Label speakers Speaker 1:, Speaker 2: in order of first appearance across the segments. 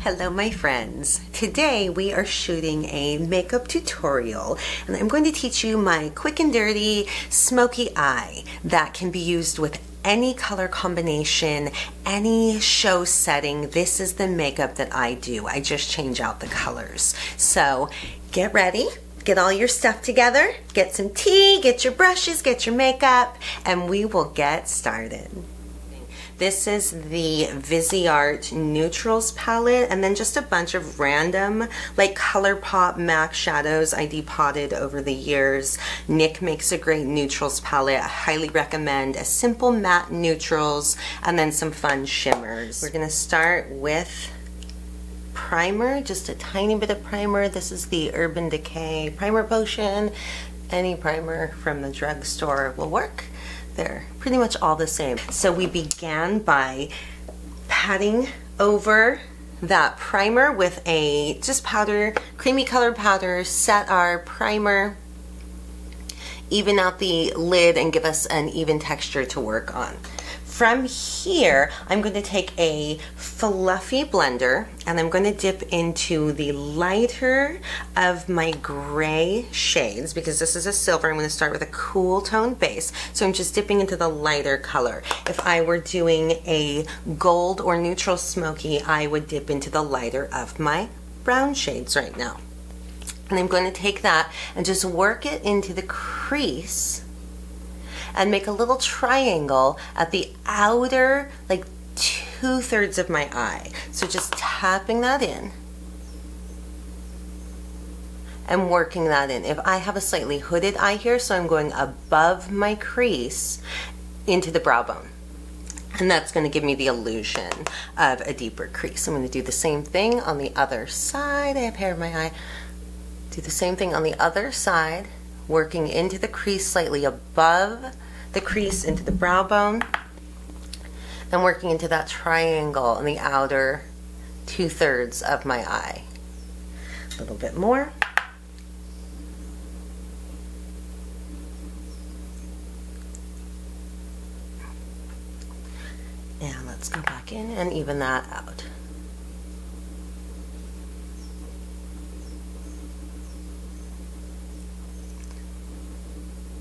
Speaker 1: Hello my friends. Today we are shooting a makeup tutorial and I'm going to teach you my quick and dirty smoky eye that can be used with any color combination, any show setting. This is the makeup that I do. I just change out the colors. So get ready, get all your stuff together, get some tea, get your brushes, get your makeup, and we will get started. This is the Viseart Neutrals palette, and then just a bunch of random like ColourPop MAC shadows I depotted over the years. Nick makes a great neutrals palette. I highly recommend a simple matte neutrals and then some fun shimmers. We're gonna start with primer, just a tiny bit of primer. This is the Urban Decay primer potion. Any primer from the drugstore will work. They're pretty much all the same. So we began by patting over that primer with a just powder, creamy colored powder, set our primer, even out the lid and give us an even texture to work on. From here, I'm going to take a fluffy blender and I'm going to dip into the lighter of my gray shades because this is a silver. I'm going to start with a cool tone base. So I'm just dipping into the lighter color. If I were doing a gold or neutral smoky, I would dip into the lighter of my brown shades right now. And I'm going to take that and just work it into the crease and make a little triangle at the outer, like 2/3 of my eye. So just tapping that in and working that in. If I have a slightly hooded eye here, so I'm going above my crease into the brow bone. And that's going to give me the illusion of a deeper crease. I'm going to do the same thing on the other side. I have hair in my eye. Do the same thing on the other side, working into the crease slightly above the crease into the brow bone and working into that triangle in the outer 2/3 of my eye. A little bit more. And let's go back in and even that out.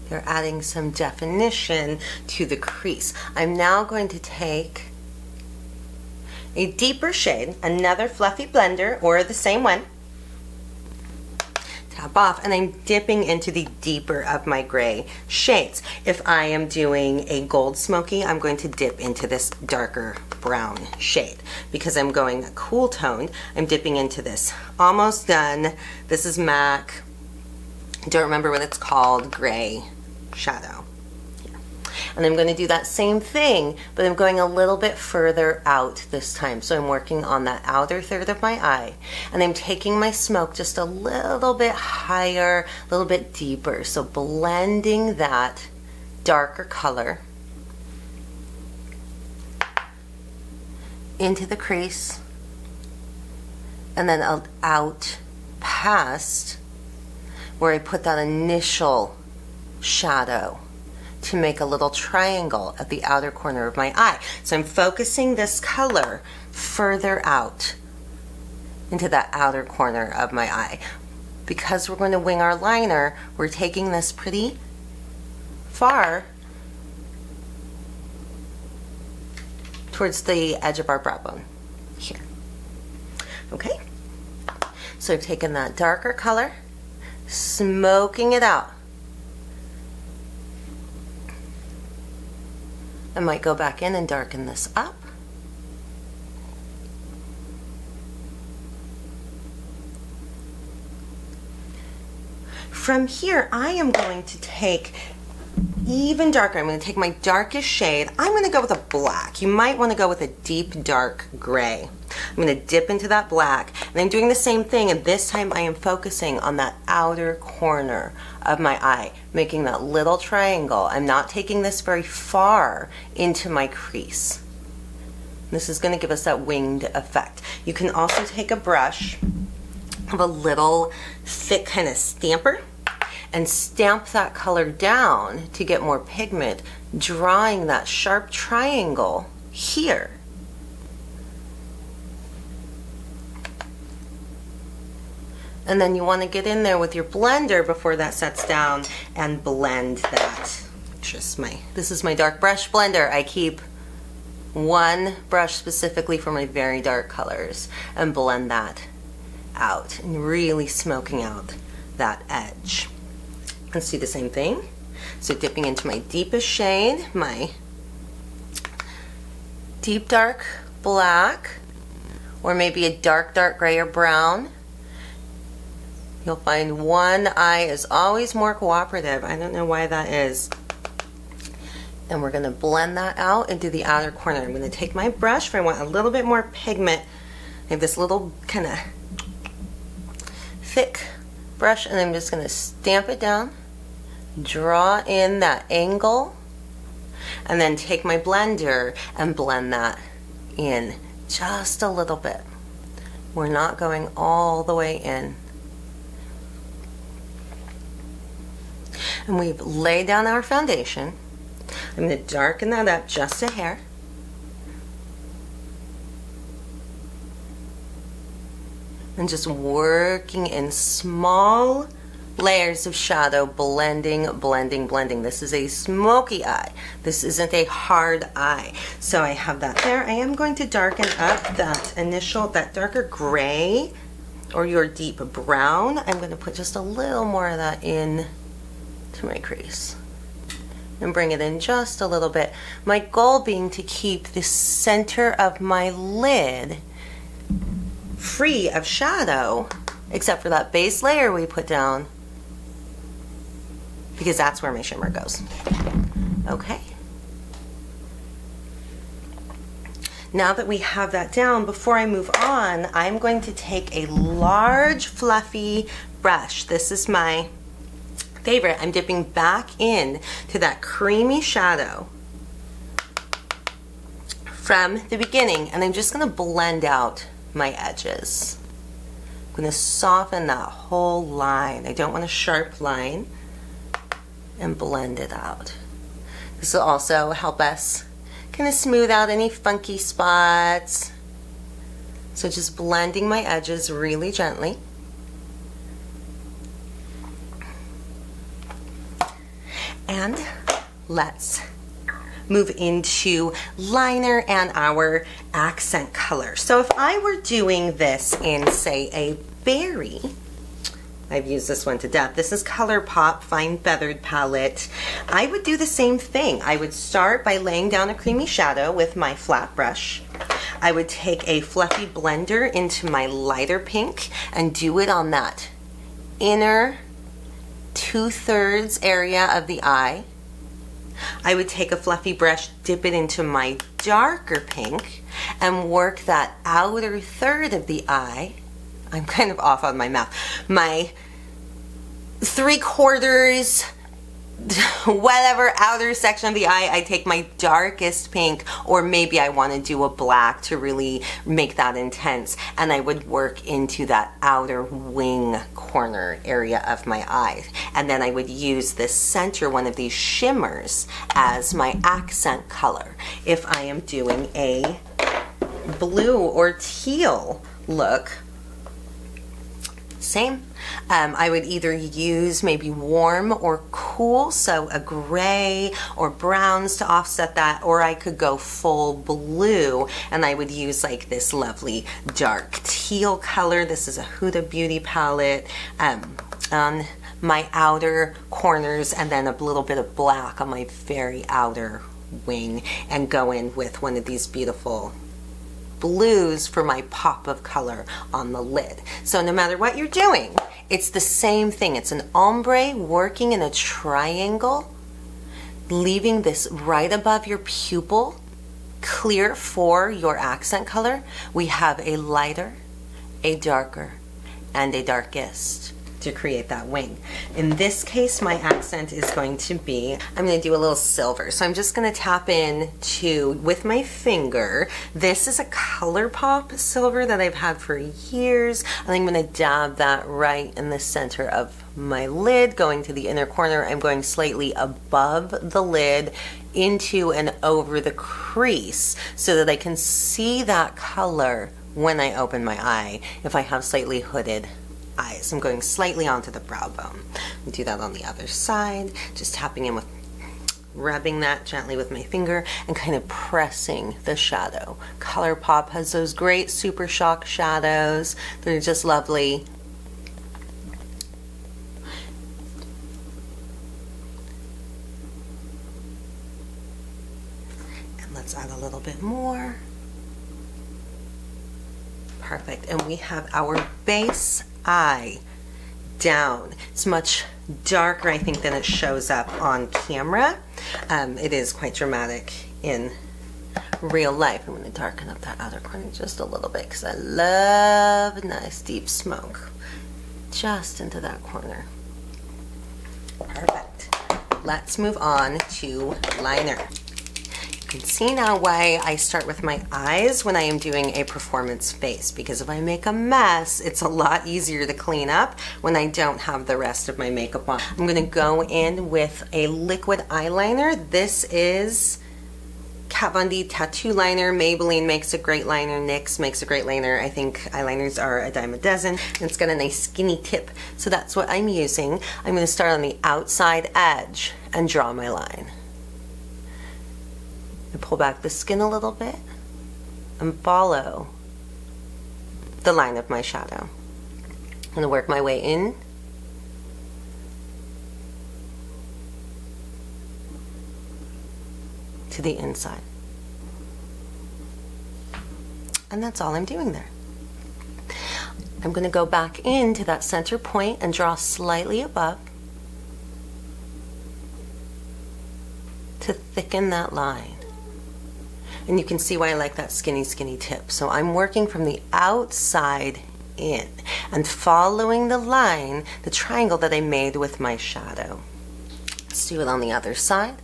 Speaker 1: They're adding some definition to the crease. I'm now going to take a deeper shade, another fluffy blender or the same one, tap off, and I'm dipping into the deeper of my gray shades. If I am doing a gold smoky, I'm going to dip into this darker brown shade. Because I'm going cool toned, I'm dipping into this. Almost done. This is MAC. Don't remember what it's called, gray shadow. Yeah. And I'm going to do that same thing, but I'm going a little bit further out this time. So I'm working on that outer third of my eye, and I'm taking my smoke just a little bit higher, a little bit deeper. So blending that darker color into the crease and then out past where I put that initial shadow to make a little triangle at the outer corner of my eye. So I'm focusing this color further out into that outer corner of my eye. Because we're going to wing our liner, we're taking this pretty far towards the edge of our brow bone here. Okay, so I've taken that darker color, smoking it out. I might go back in and darken this up. From here, I am going to take even darker. I'm going to take my darkest shade. I'm going to go with a black. You might want to go with a deep dark gray. I'm going to dip into that black, and I'm doing the same thing, and this time I am focusing on that outer corner of my eye, making that little triangle. I'm not taking this very far into my crease. This is going to give us that winged effect. You can also take a brush of a little thick kind of stamper and stamp that color down to get more pigment, drawing that sharp triangle here. And then you want to get in there with your blender before that sets down and blend that. This is my dark brush blender. I keep one brush specifically for my very dark colors and blend that out and really smoking out that edge. Let's do the same thing. So dipping into my deepest shade, my deep dark black, or maybe a dark gray or brown. You'll find one eye is always more cooperative. I don't know why that is. And we're going to blend that out into the outer corner. I'm going to take my brush if I want a little bit more pigment. I have this little kind of thick brush, and I'm just going to stamp it down, draw in that angle, and then take my blender and blend that in just a little bit. We're not going all the way in. And we've laid down our foundation. I'm going to darken that up just a hair. And just working in small layers of shadow, blending. This is a smoky eye. This isn't a hard eye. So I have that there. I am going to darken up that darker gray or your deep brown. I'm going to put just a little more of that in to my crease and bring it in just a little bit. My goal being to keep the center of my lid free of shadow, except for that base layer we put down, because that's where my shimmer goes. Okay. Now that we have that down, before I move on, I'm going to take a large fluffy brush. This is my favorite. I'm dipping back in to that creamy shadow from the beginning, and I'm just going to blend out my edges. I'm going to soften that whole line. I don't want a sharp line, and blend it out. This will also help us kind of smooth out any funky spots. So just blending my edges really gently. And let's move into liner and our accent color. So if I were doing this in, say, a berry, I've used this one to death. This is ColourPop Fine Feathered Palette. I would do the same thing. I would start by laying down a creamy shadow with my flat brush. I would take a fluffy blender into my lighter pink and do it on that inner 2/3 area of the eye. I would take a fluffy brush, dip it into my darker pink, and work that outer third of the eye. I'm kind of off on my mouth. My 3/4, whatever outer section of the eye, I take my darkest pink, or maybe I want to do a black to really make that intense, and I would work into that outer wing corner area of my eye. And then I would use this center, one of these shimmers, as my accent color. If I am doing a blue or teal look, same. I would either use maybe warm or cool, so a gray or browns to offset that, or I could go full blue and I would use like this lovely dark teal color. This is a Huda Beauty palette on my outer corners, and then a little bit of black on my very outer wing, and go in with one of these beautiful blues for my pop of color on the lid. So no matter what you're doing, it's the same thing. It's an ombre working in a triangle, leaving this right above your pupil clear for your accent color. We have a lighter, a darker, and a darkest to create that wing. In this case, my accent is going to be, I'm going to do a little silver. So I'm just going to tap in to, with my finger, this is a ColourPop silver that I've had for years, and I'm going to dab that right in the center of my lid, going to the inner corner. I'm going slightly above the lid into and over the crease so that I can see that color when I open my eye if I have slightly hooded eyes. I'm going slightly onto the brow bone. I do that on the other side, just tapping in with, rubbing that gently with my finger and kind of pressing the shadow. ColourPop has those great Super Shock shadows. They're just lovely. And let's add a little bit more. Perfect. And we have our base eye down. It's much darker, I think, than it shows up on camera. It is quite dramatic in real life. I'm going to darken up that outer corner just a little bit because I love a nice deep smoke just into that corner. Perfect. Let's move on to liner. You can see now why I start with my eyes when I am doing a performance face, because if I make a mess, it's a lot easier to clean up when I don't have the rest of my makeup on. I'm going to go in with a liquid eyeliner. This is Kat Von D Tattoo Liner. Maybelline makes a great liner. NYX makes a great liner. I think eyeliners are a dime a dozen. And it's got a nice skinny tip, so that's what I'm using. I'm going to start on the outside edge and draw my line. I pull back the skin a little bit and follow the line of my shadow. I'm going to work my way in to the inside. And that's all I'm doing there. I'm going to go back into that center point and draw slightly above to thicken that line. And you can see why I like that skinny tip. So I'm working from the outside in and following the line, the triangle that I made with my shadow. Let's do it on the other side.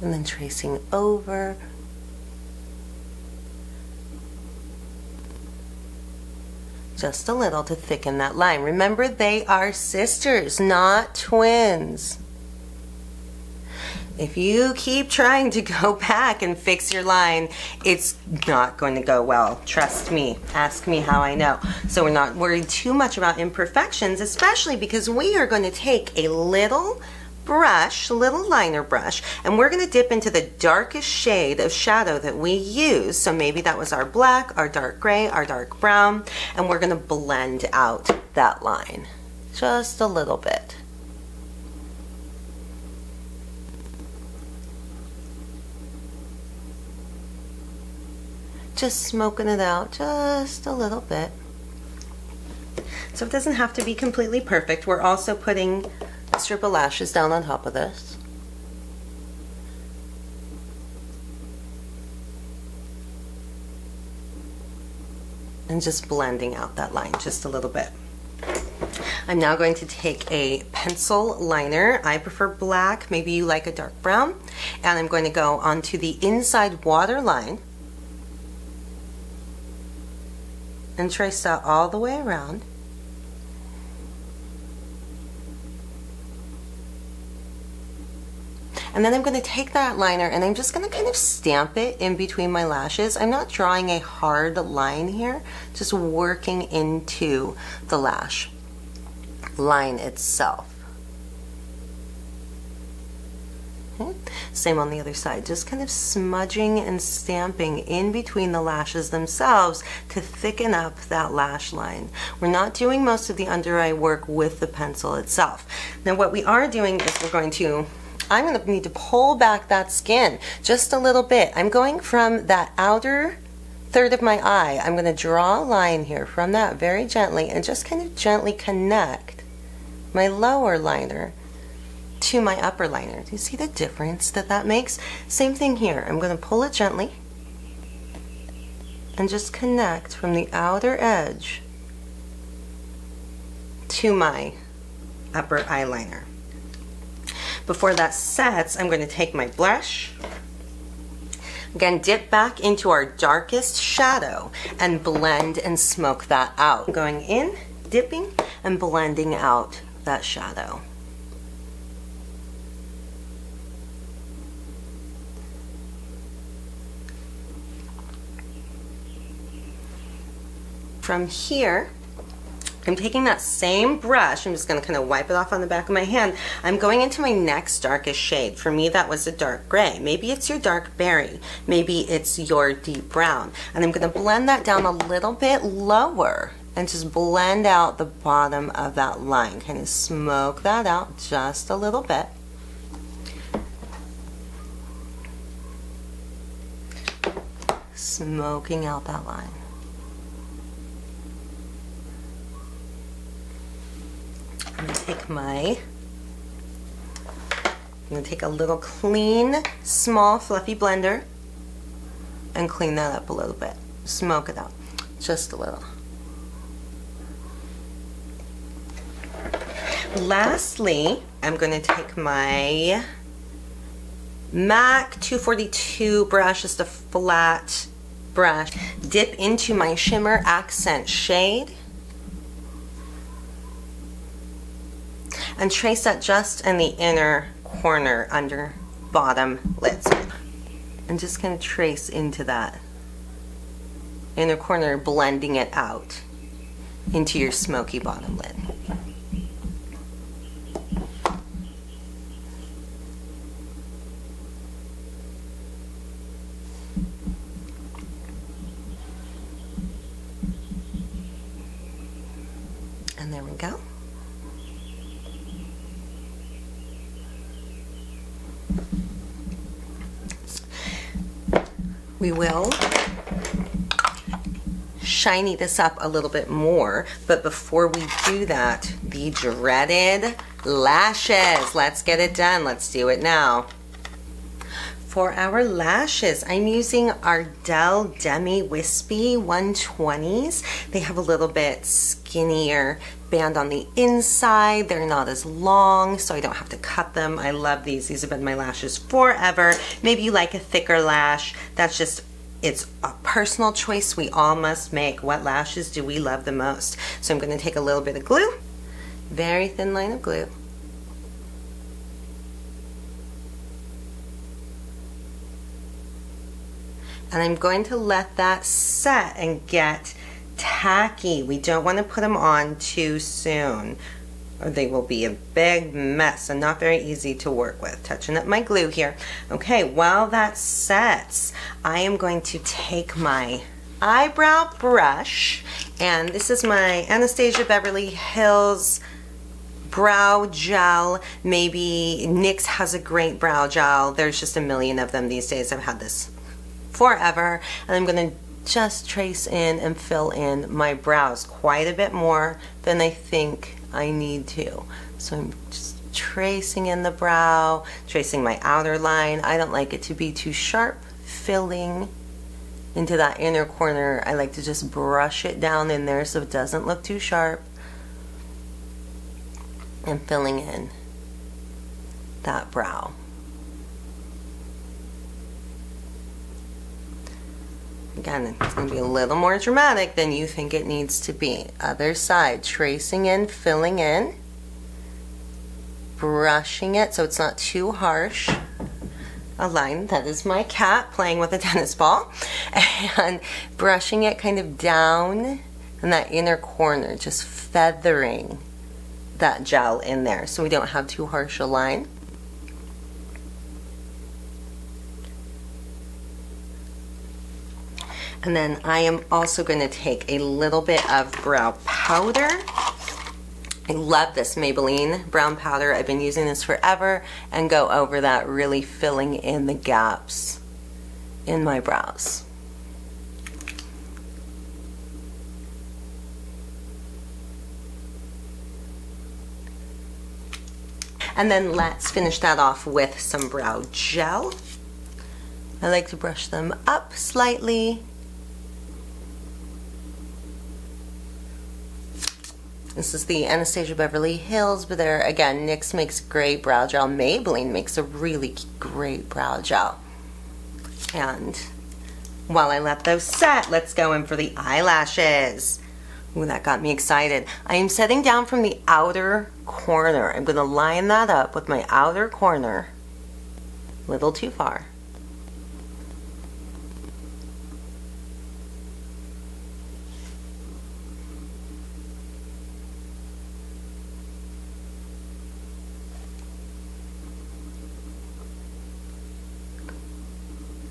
Speaker 1: And then tracing over. Just a little to thicken that line. Remember, they are sisters, not twins. If you keep trying to go back and fix your line, it's not going to go well. Trust me. Ask me how I know. So we're not worried too much about imperfections, especially because we are going to take a little brush, little liner brush, and we're going to dip into the darkest shade of shadow that we use. So maybe that was our black, our dark gray, our dark brown, and we're going to blend out that line just a little bit. Just smoking it out just a little bit. So it doesn't have to be completely perfect. We're also putting a strip of lashes down on top of this. And just blending out that line just a little bit. I'm now going to take a pencil liner. I prefer black, maybe you like a dark brown. And I'm going to go onto the inside waterline and trace that all the way around. And then I'm going to take that liner and I'm just going to kind of stamp it in between my lashes. I'm not drawing a hard line here, just working into the lash line itself. Okay. Same on the other side, just kind of smudging and stamping in between the lashes themselves to thicken up that lash line. We're not doing most of the under eye work with the pencil itself. Now what we are doing is I'm going to need to pull back that skin just a little bit. I'm going from that outer third of my eye. I'm going to draw a line here from that very gently and just kind of gently connect my lower liner to my upper liner. Do you see the difference that makes? Same thing here. I'm going to pull it gently and just connect from the outer edge to my upper eyeliner. Before that sets, I'm going to take my blush, Again, dip back into our darkest shadow and blend and smoke that out. Going in, dipping, and blending out that shadow. From here, I'm taking that same brush, I'm just going to kind of wipe it off on the back of my hand. I'm going into my next darkest shade. For me, that was a dark gray. Maybe it's your dark berry. Maybe it's your deep brown. And I'm going to blend that down a little bit lower and just blend out the bottom of that line. Kind of smoke that out just a little bit. Smoking out that line. I'm going to take a little clean, small, fluffy blender and clean that up a little bit. Smoke it out, just a little. Lastly, I'm going to take my MAC 242 brush, just a flat brush, dip into my shimmer accent shade, and trace that just in the inner corner under bottom lids. And just kind of trace into that inner corner, blending it out into your smoky bottom lid. And there we go. We will shiny this up a little bit more, but before we do that, the dreaded lashes. Let's get it done. Let's do it now. For our lashes, I'm using Ardell Demi Wispy 120s. They have a little bit skinnier band on the inside. They're not as long, so I don't have to cut them. I love these. These have been my lashes forever. Maybe you like a thicker lash. That's just, it's a personal choice we all must make. What lashes do we love the most? So I'm going to take a little bit of glue, very thin line of glue. And I'm going to let that set and get tacky. We don't want to put them on too soon, or they will be a big mess and not very easy to work with. Touching up my glue here. Okay, while that sets, I am going to take my eyebrow brush, and this is my Anastasia Beverly Hills brow gel. Maybe NYX has a great brow gel. There's just a million of them these days. I've had this forever, and I'm going to just trace in and fill in my brows quite a bit more than I think I need to. So I'm just tracing in the brow, tracing my outer line. I don't like it to be too sharp, filling into that inner corner. I like to just brush it down in there so it doesn't look too sharp, and filling in that brow. Again, it's going to be a little more dramatic than you think it needs to be. Other side, tracing in, filling in, brushing it so it's not too harsh. A line, that is my cat playing with a tennis ball. And brushing it kind of down in that inner corner, just feathering that gel in there so we don't have too harsh a line. And then I am also going to take a little bit of brow powder. I love this Maybelline brown powder. I've been using this forever, and go over that, really filling in the gaps in my brows. And then let's finish that off with some brow gel. I like to brush them up slightly. This is the Anastasia Beverly Hills, but there again, NYX makes great brow gel. Maybelline makes a really great brow gel. And while I let those set, let's go in for the eyelashes. Ooh, that got me excited. I am setting down from the outer corner. I'm going to line that up with my outer corner. A little too far.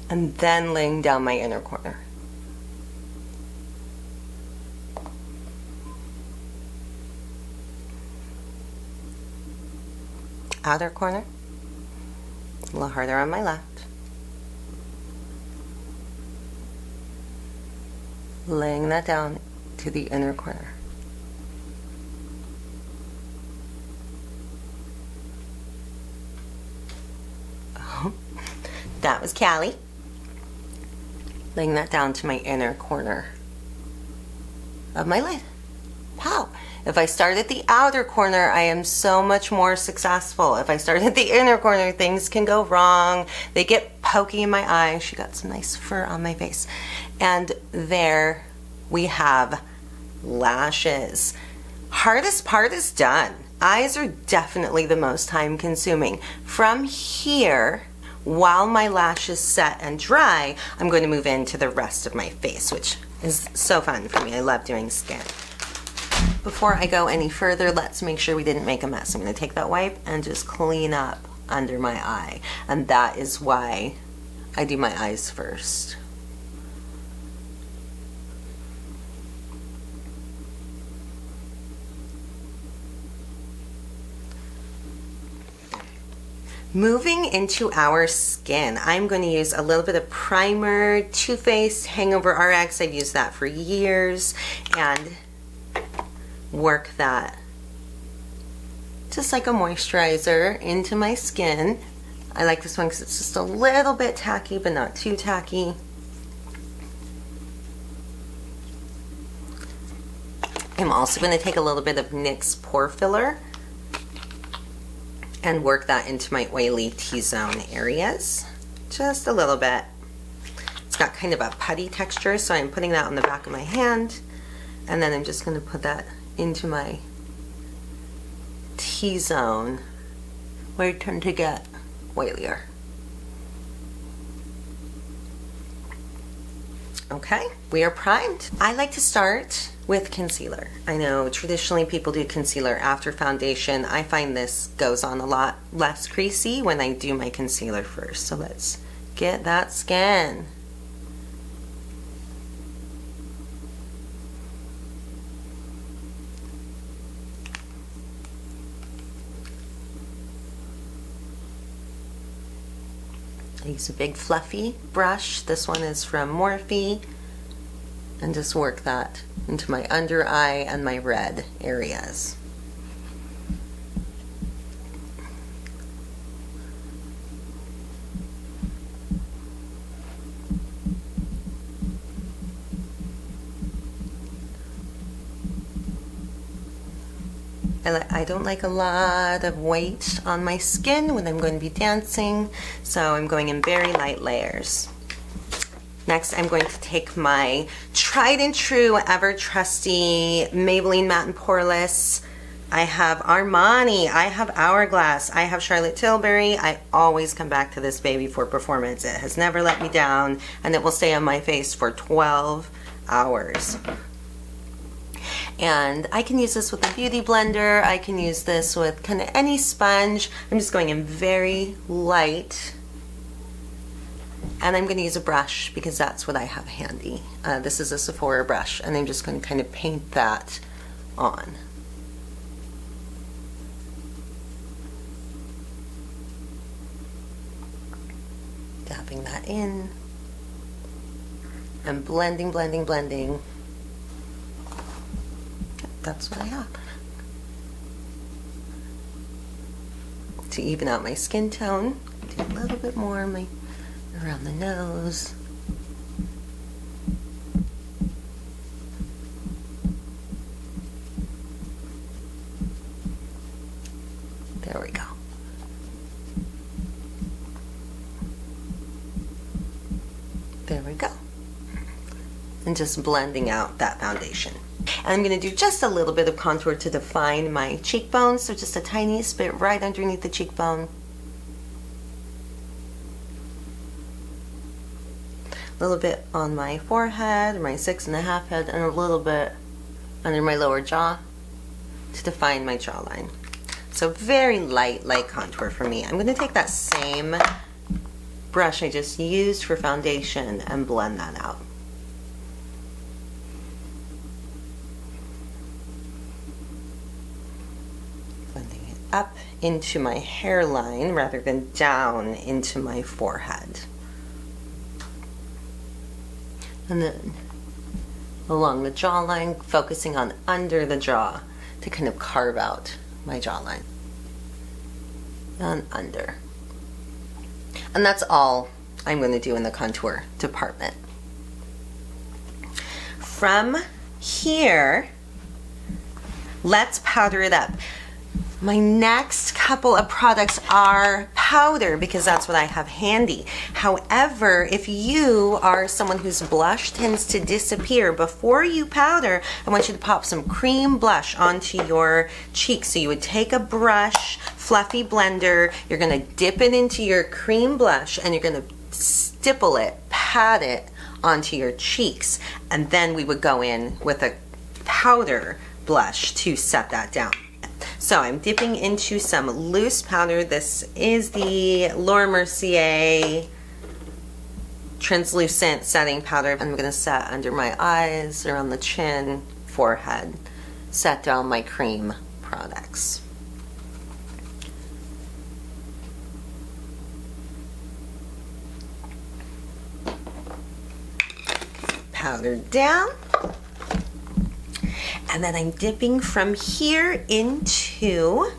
Speaker 1: And then laying down my inner corner. Outer corner, a little harder on my left. Laying that down to the inner corner. Oh, that was Callie. Laying that down to my inner corner of my lid. Pow! If I start at the outer corner, I am so much more successful. If I start at the inner corner, things can go wrong. They get pokey in my eye. She got some nice fur on my face. And there we have lashes. Hardest part is done. Eyes are definitely the most time consuming. From here, while my lashes set and dry, I'm going to move into the rest of my face, which is so fun for me. I love doing skin. Before I go any further, let's make sure we didn't make a mess. I'm going to take that wipe and just clean up under my eye. And that is why I do my eyes first. Moving into our skin, I'm going to use a little bit of primer, TooFaced Hangover RX. I've used that for years, and work that just like a moisturizer into my skin. I like this one because it's just a little bit tacky, but not too tacky. I'm also going to take a little bit of NYX Pore Filler and work that into my oily T-zone areas. Just a little bit. It's got kind of a putty texture, so I'm putting that on the back of my hand, and then I'm just going to put that into my T-zone where it tend to get oilier. Okay, we are primed. I like to start with concealer. I know traditionally people do concealer after foundation. I find this goes on a lot less creasy when I do my concealer first. So let's get that skin. I use a big fluffy brush. This one is from Morphe, and just work that into my under eye and my red areas. I don't like a lot of weight on my skin when I'm going to be dancing, so I'm going in very light layers. Next, I'm going to take my tried and true, ever trusty Maybelline Matte and Poreless. I have Armani, I have Hourglass, I have Charlotte Tilbury. I always come back to this baby for performance. It has never let me down, and it will stay on my face for 12 hours. And I can use this with a beauty blender. I can use this with kind of any sponge. I'm just going in very light. And I'm going to use a brush because that's what I have handy. This is a Sephora brush, and I'm just going to kind of paint that on. Dabbing that in. And blending, blending, blending. That's what I have. To even out my skin tone, do a little bit more around the nose. There we go. There we go. And just blending out that foundation. And I'm going to do just a little bit of contour to define my cheekbones, so just a tiny bit right underneath the cheekbone. A little bit on my forehead, my 6.5 head, and a little bit under my lower jaw to define my jawline. So very light contour for me. I'm going to take that same brush I just used for foundation and blend that out. Blending it up into my hairline rather than down into my forehead. And then along the jawline, focusing on under the jaw to kind of carve out my jawline. And under. And that's all I'm going to do in the contour department. From here, let's powder it up. My next couple of products are powder because that's what I have handy. However, if you are someone whose blush tends to disappear before you powder, I want you to pop some cream blush onto your cheeks. So you would take a brush, fluffy blender, you're going to dip it into your cream blush and you're going to stipple it, pat it onto your cheeks, and then we would go in with a powder blush to set that down. So I'm dipping into some loose powder. This is the Laura Mercier translucent setting powder. I'm going to set under my eyes, around the chin, forehead, set down my cream products. Powder down. And then I'm dipping from here into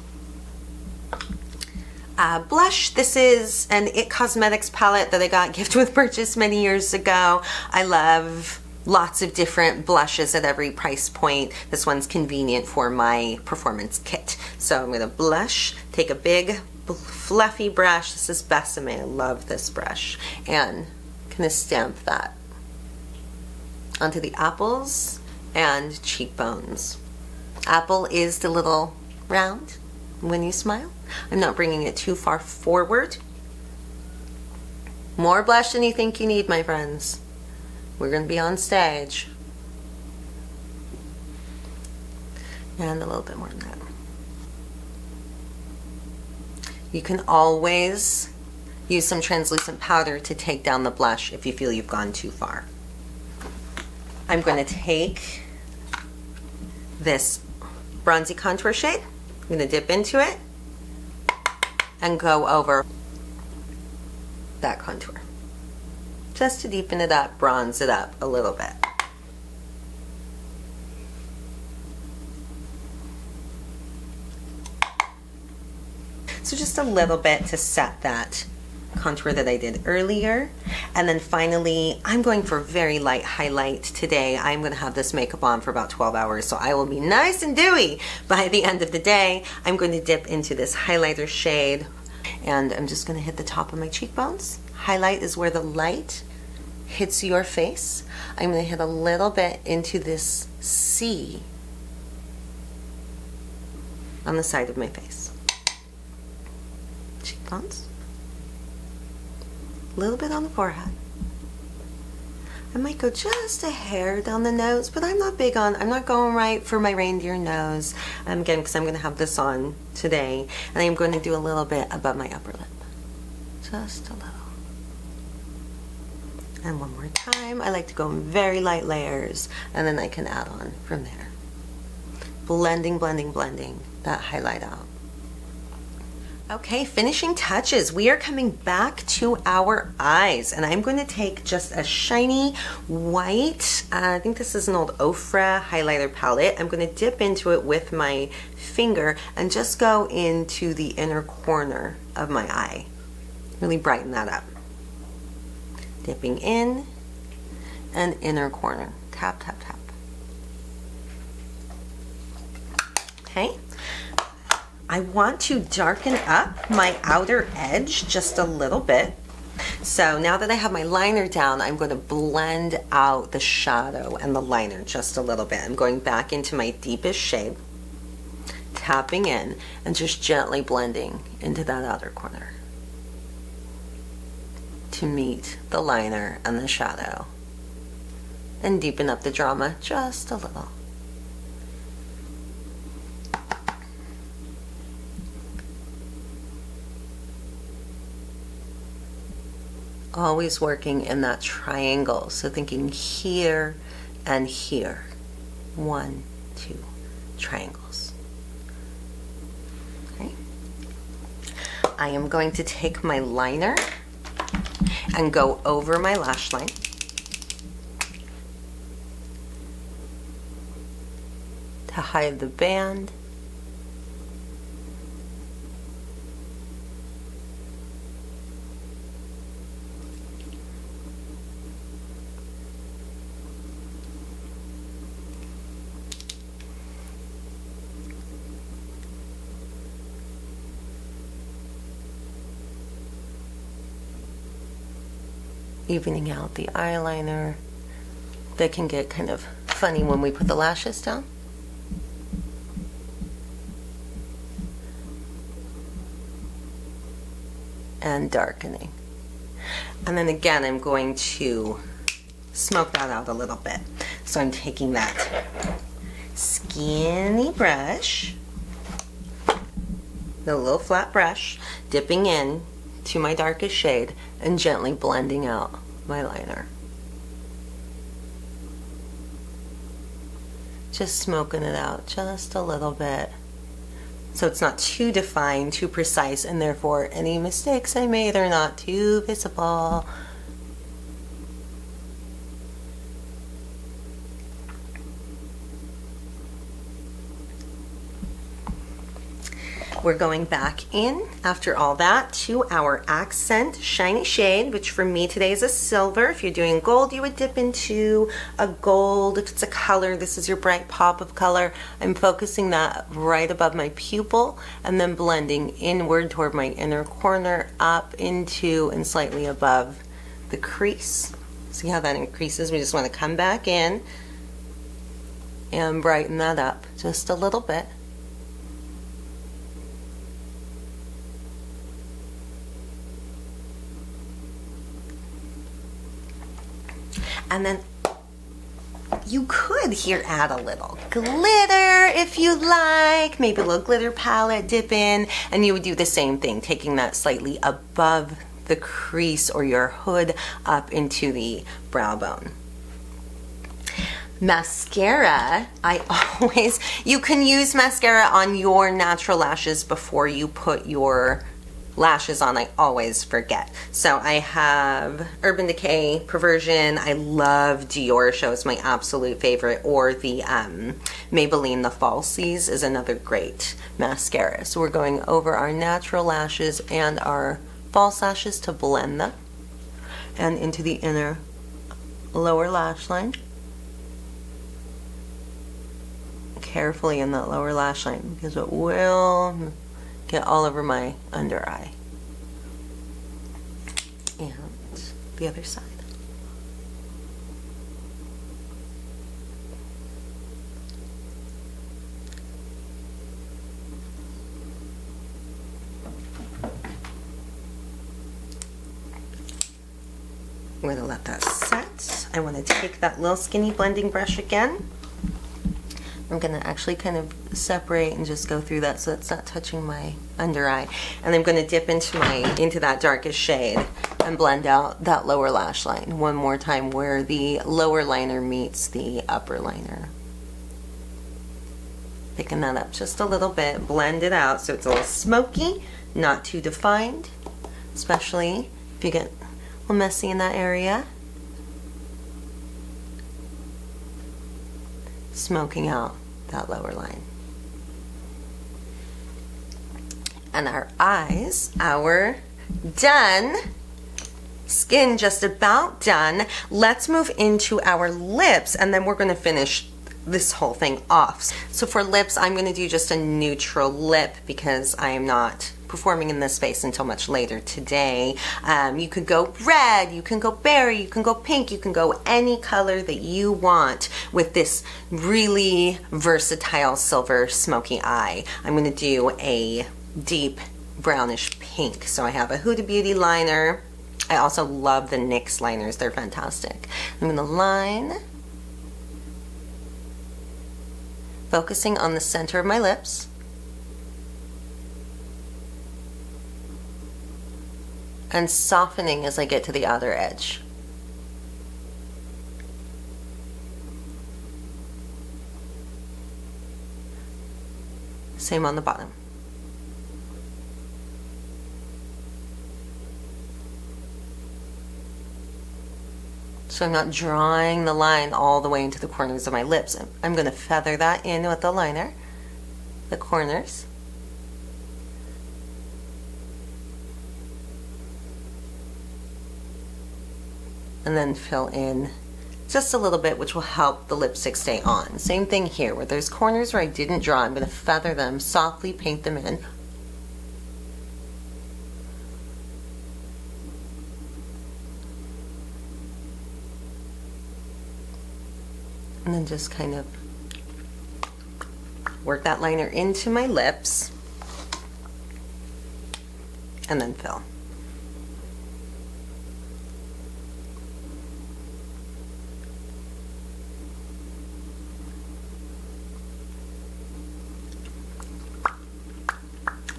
Speaker 1: blush. This is an IT Cosmetics palette that I got gift with purchase many years ago. I love lots of different blushes at every price point. This one's convenient for my performance kit. So I'm going to blush, take a big fluffy brush. This is Besame. I love this brush. And kind of stamp that onto the apples and cheekbones. Apple is the little round when you smile. I'm not bringing it too far forward. More blush than you think you need, my friends. We're going to be on stage. And a little bit more than that. You can always use some translucent powder to take down the blush if you feel you've gone too far. I'm going to take this bronzy contour shade. I'm going to dip into it and go over that contour. Just to deepen it up, bronze it up a little bit. So just a little bit to set that contour that I did earlier. And then finally, I'm going for very light highlight today. I'm going to have this makeup on for about 12 hours, so I will be nice and dewy by the end of the day. I'm going to dip into this highlighter shade, and I'm just going to hit the top of my cheekbones. Highlight is where the light hits your face. I'm going to hit a little bit into this C on the side of my face. Cheekbones. A little bit on the forehead. I might go just a hair down the nose, but I'm not going right for my reindeer nose. Again, because I'm going to have this on today. And I'm going to do a little bit above my upper lip. Just a little. And one more time. I like to go in very light layers, and then I can add on from there. Blending, blending, blending that highlight out. Okay, finishing touches. We are coming back to our eyes, and I'm going to take just a shiny white, I think this is an old Ofra highlighter palette. I'm going to dip into it with my finger and just go into the inner corner of my eye. Really brighten that up. Dipping in and inner corner. Tap, tap, tap. Okay. I want to darken up my outer edge just a little bit. So now that I have my liner down, I'm going to blend out the shadow and the liner just a little bit. I'm going back into my deepest shade, tapping in, and just gently blending into that outer corner to meet the liner and the shadow and deepen up the drama just a little. Always working in that triangle, so thinking here and here. 1, 2 triangles. Okay. I am going to take my liner and go over my lash line. To hide the band. Evening out the eyeliner. That can get kind of funny when we put the lashes down. And darkening. And then again, I'm going to smoke that out a little bit. So I'm taking that skinny brush, the little flat brush, dipping in to my darkest shade and gently blending out my liner. Just smoking it out just a little bit so it's not too defined, too precise, and therefore any mistakes I made are not too visible. We're going back in after all that to our accent shiny shade, which for me today is a silver. If you're doing gold, you would dip into a gold. If it's a color, this is your bright pop of color. I'm focusing that right above my pupil and then blending inward toward my inner corner, up into and slightly above the crease. See how that increases? We just want to come back in and brighten that up just a little bit. And then you could here add a little glitter if you like, maybe a little glitter palette, dip in, and you would do the same thing, taking that slightly above the crease or your hood up into the brow bone. Mascara, you can use mascara on your natural lashes before you put your lashes on. I always forget. So I have Urban Decay, Perversion. I love Dior Show, is my absolute favorite, or the Maybelline, the Falsies is another great mascara. So we're going over our natural lashes and our false lashes to blend them and into the inner lower lash line. Carefully in that lower lash line because it will get all over my under eye. And the other side. I'm going to let that set. I want to take that little skinny blending brush again. I'm going to actually kind of separate and just go through that so it's not touching my under eye. And I'm going to dip into that darkest shade and blend out that lower lash line one more time where the lower liner meets the upper liner. Picking that up just a little bit, blend it out so it's a little smoky, not too defined, especially if you get a little messy in that area. Smoking out that lower line. And our eyes, our done. Skin just about done. Let's move into our lips and then we're going to finish this whole thing off. So for lips, I'm going to do just a neutral lip because I am not performing in this space until much later today. You could go red, you can go berry, you can go pink, you can go any color that you want with this really versatile silver smoky eye. I'm going to do a deep brownish pink. So I have a Huda Beauty liner. I also love the NYX liners, they're fantastic. I'm going to line, focusing on the center of my lips. And softening as I get to the outer edge. Same on the bottom. So I'm not drawing the line all the way into the corners of my lips. I'm going to feather that in with the liner, the corners. And then fill in just a little bit, which will help the lipstick stay on. Same thing here, where there's corners where I didn't draw, I'm going to feather them, softly paint them in. And then just kind of work that liner into my lips, and then fill.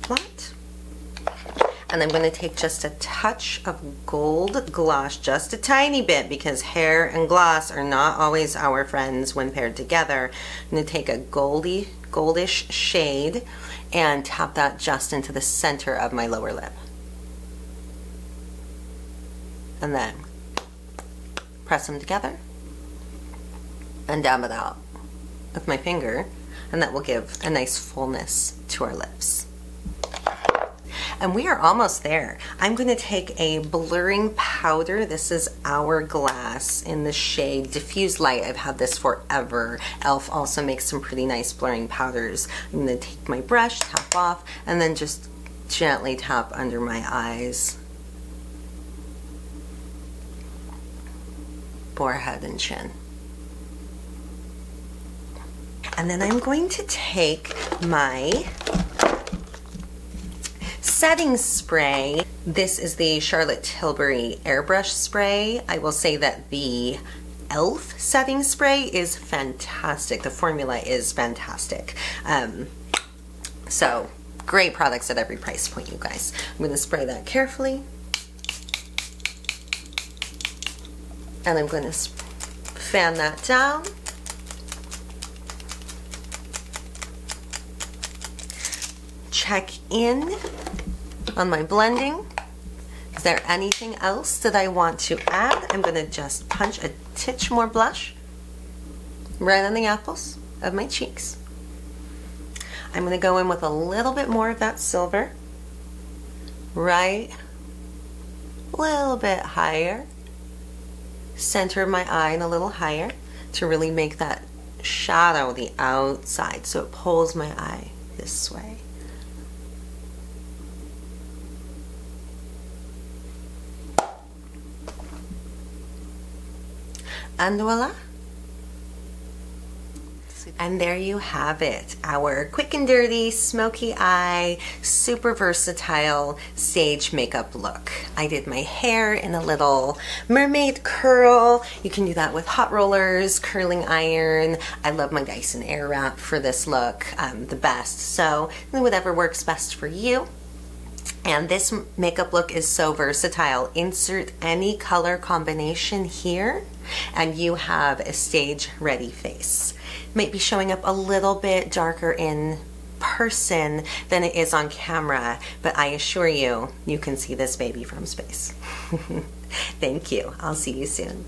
Speaker 1: Flat. And I'm going to take just a touch of gold gloss, just a tiny bit, because hair and gloss are not always our friends when paired together. I'm going to take a goldish shade and tap that just into the center of my lower lip. And then press them together and dab it out with my finger, and that will give a nice fullness to our lips. And we are almost there. I'm going to take a blurring powder. This is Hourglass in the shade Diffuse Light. I've had this forever. e.l.f. also makes some pretty nice blurring powders. I'm going to take my brush, tap off, and then just gently tap under my eyes, forehead, and chin. And then I'm going to take my setting spray. This is the Charlotte Tilbury Airbrush Spray. I will say that the e.l.f. setting spray is fantastic. The formula is fantastic. So great products at every price point, you guys. I'm going to spray that carefully. And I'm going to fan that down. Check in on my blending. Is there anything else that I want to add? I'm going to just punch a titch more blush right on the apples of my cheeks. I'm going to go in with a little bit more of that silver, right a little bit higher, center of my eye and a little higher, to really make that shadow the outside so it pulls my eye this way. And voila. And there you have it, our quick and dirty, smoky eye, super versatile stage makeup look. I did my hair in a little mermaid curl. You can do that with hot rollers, curling iron. I love my Dyson Airwrap for this look, the best. So whatever works best for you. And this makeup look is so versatile. Insert any color combination here and you have a stage ready face. Might be showing up a little bit darker in person than it is on camera, but I assure you, you can see this baby from space. Thank you. I'll see you soon.